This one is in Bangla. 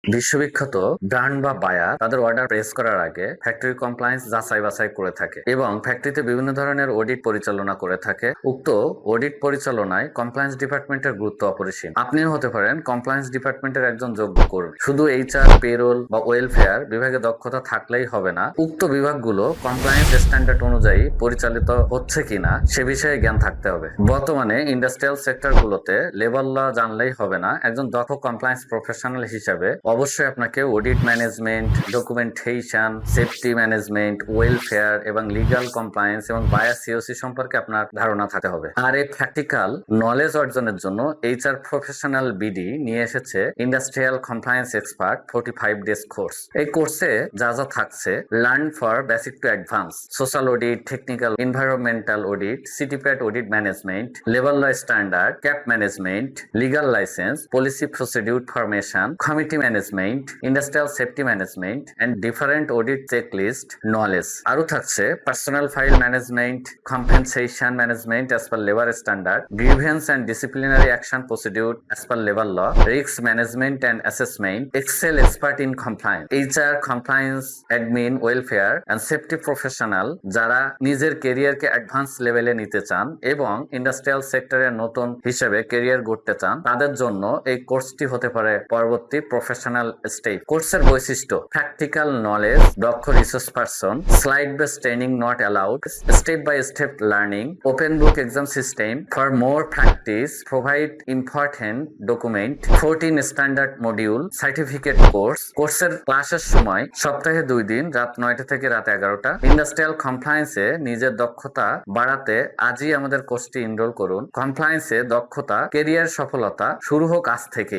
বিশ্ববিখ্যাত ব্র্যান্ড বা বায়ার তাদের অর্ডার প্লেস করার আগে ফ্যাক্টরি কমপ্লায়েন্স যাচাই বাছাই করে থাকে এবং ফ্যাক্টরিতে বিভিন্ন ধরনের অডিট পরিচালনা করে থাকে। উক্ত অডিট পরিচালনায় কমপ্লায়েন্স ডিপার্টমেন্টের গুরুত্ব অপরিসীম। আপনিও হতে পারেন কমপ্লায়েন্স ডিপার্টমেন্টের একজন যোগ্য কর্মী। শুধু এইচআর, পেরোল বা ওয়েলফেয়ার বিভাগে দক্ষতা থাকলেই হবে না, উক্ত বিভাগগুলো কমপ্লায়েন্স স্ট্যান্ডার্ড অনুযায়ী পরিচালিত হচ্ছে কিনা সে বিষয়ে জ্ঞান থাকতে হবে। বর্তমানে ইন্ডাস্ট্রিয়াল সেক্টরগুলোতে লেবার ল জানলেই হবে না, একজন দক্ষ কমপ্লায়েন্স প্রফেশনাল হিসাবে অবশ্যই আপনাকে audit management, documentation, safety management, welfare এবং লিগ্যাল কমপ্লায়েন্স এবং বায়ার সিওসি সম্পর্কে আপনার ধারণা থাকতে হবে। আর এই প্র্যাকটিক্যাল নলেজ অর্জনের জন্য এইচআর প্রফেশনাল বিডি নিয়ে এসেছে industrial compliance expert 45 days course. এই কোর্সে যা যা থাকছে: learn for basic to advance, social audit, technical environmental audit, CTPAT audit management, labour law standard, CAP management, legal licence, policy procedure formation, committee management, industrial safety management and different audit checklist knowledge. আরো থাকছে personal file management, compensation management as per labour standard, grievance and disciplinary action procedure as per labour law, risk management and assessment, Excel expert in compliance, HR, compliance, admin, welfare and safety professional যারা নিজের কেরিয়ারকে অ্যাডভান্স লেভেলে নিতে চান এবং ইন্ডাস্ট্রিয়াল সেক্টরের নতুন হিসেবে কেরিয়ার গড়তে চান, তাদের জন্য এই কোর্সটি হতে পারে পরবর্তী প্রফেশনাল স্টেপ। কোর্সের বৈশিষ্ট্য: প্র্যাকটিক্যাল নলেজ, দক্ষ resource person, slide base training not allowed, step by step learning, open book exam system for more practice, provide important document, 14 standard module, certificate course. কোর্সের ক্লাসের সময় সপ্তাহে 2 দিন, রাত 9টা থেকে রাত 11টা। ইন্ডাস্ট্রিয়াল কমপ্লায়েন্সে নিজের দক্ষতা বাড়াতে আজই আমাদের কোর্সটি এনরোল করুন। কমপ্লায়েন্সে দক্ষতা, কেরিয়ার সফলতা শুরু হোক আজ থেকেই।